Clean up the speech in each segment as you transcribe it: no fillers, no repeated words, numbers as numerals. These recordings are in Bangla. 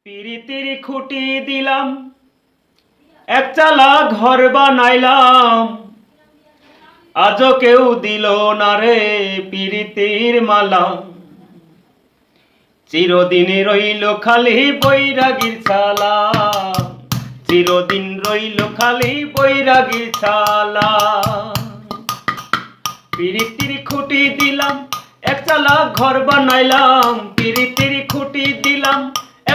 পিরিতির খুঁটি দিলাম, একচালা ঘর বানাইলাম, আজও কেউ দিল না রে পিরিতির মালা। চিরদিন রইল খালি বৈরাগীর ছালা, চিরদিন রইল খালি বৈরাগীর ছালা। পিরিতির খুঁটি দিলাম, একচালা ঘর বানাইলাম, পিরিতির খুঁটি দিলাম,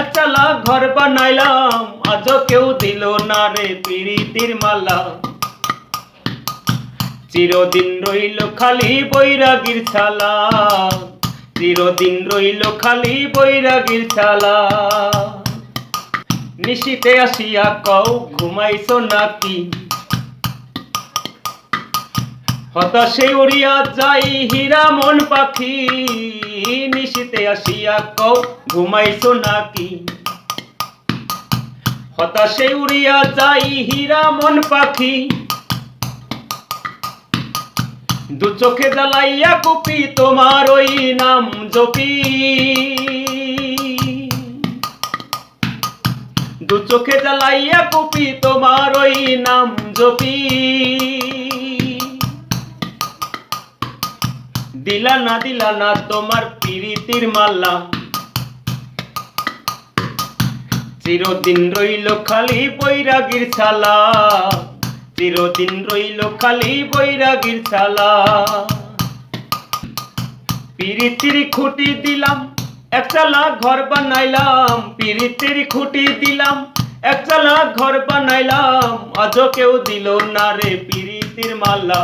একচালা ঘর বানাইলাম, আজও কেউ দিল না রে পিরিতির মালা। চিরদিন রইল খালি বৈরাগীর ছালা, চিরদিন রইল খালি বৈরাগীর ছালা। নিশীতে আসিয়া কও ঘুমাইছো নাকি, হতাশে উড়িয়া যাই হীরা মন পাখি। নিশীতে আসিয়া কও ঘুমাইছো নাকি, হতাশে উড়িয়া যাই হীরা মন পাখি। দু চোখে জ্বালাইয়া কুপি তোমার ওই নাম জপি, দু চোখে জ্বালাইয়া কুপি তোমার ওই নাম জপি। দিলা না তোমার পিরিতির মালা, চিরদিন রইল খালি বৈরাগীর ছালা, চিরদিন রইল খালি বৈরাগীর ছালা। পিরিতির খুঁটি দিলাম, একচালা ঘর বানাইলাম, পিরিতির খুঁটি দিলাম, একচালা ঘর বানাইলাম, আজও কেউ দিল না রে পিরিতির মালা।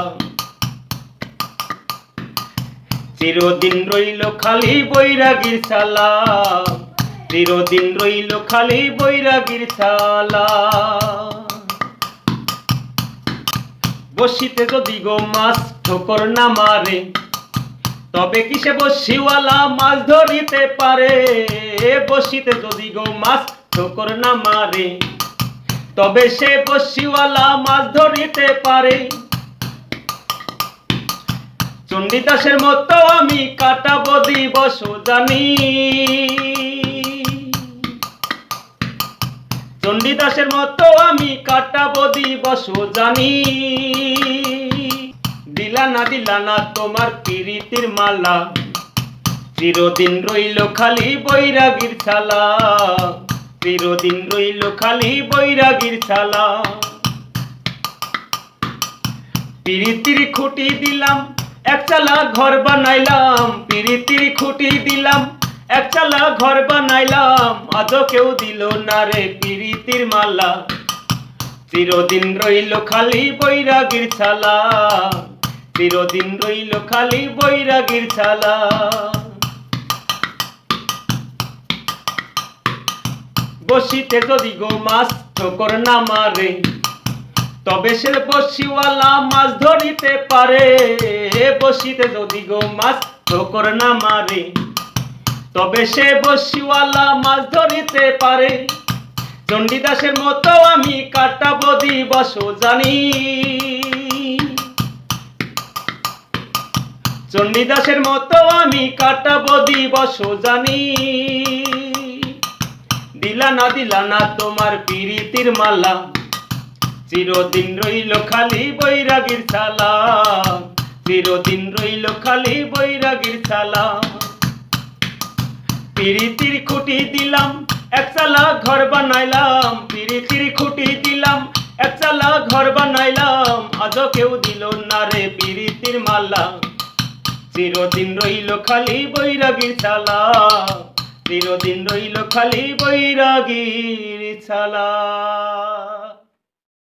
চিরদিন রইল খালি বৈরাগীর ছালা, চিরদিন রইল খালি বৈরাগীর ছালা। বসিতে যদি গো মাছ ঠোকর না মারে, তবে কি সে বসিওয়ালা মাছ ধরিতে পারে। বসিতে যদি গো মাছ ঠোকর না মারে, তবে সে বসিওয়ালা মাছ ধরিতে পারে। চণ্ডীদাসের মতো আমি কাটাবো দিবস জানি, চণ্ডীদাসের মতো আমি কাটাবো দিবস জানি। দিলা না তোমার পিরিতির মালা, চিরদিন রইল খালি বৈরাগীর ছালা, চিরদিন রইল খালি বৈরাগীর ছালা। পিরিতির খুঁটি দিলাম, একচালা ঘর বানাইলাম, পিরিতির খুঁটি দিলাম, একচালা ঘর বানাইলাম, আজও কেউ দিল না রে পিরিতির মালা। চিরদিন রইল খালি বৈরাগীর ছালা, চিরদিন রইল খালি বৈরাগীর ছালা। বসিতে যদি গো মাছ ঠোকর না মারে, তবে সে বসিওয়ালা মাছ ধরিতে পারে। বসিতে যদি গো মাছ ঠোকর না মারে, তবে সে বসিওয়ালা মাছ ধরিতে পারে। চণ্ডীদাসের মতো আমি কাটাবো দিবস জানি, চণ্ডীদাসের মতো আমি কাটাবো দিবস জানি। দিলা না তোমার পিরিতির মালা, চিরদিন রইল খালি বৈরাগীর ছালা, চিরদিন রইল খালি বৈরাগীর ছালা। পিরিতির খুঁটি দিলাম, একচালা ঘর বানাইলাম, পিরিতির খুঁটি দিলাম, একচালা ঘর বানাইলাম, আজও কেউ দিল না রে পিরিতির মালা। চিরদিন রইল খালি বৈরাগীর ছালা, চিরদিন রইল খালি বৈরাগীর ছালা।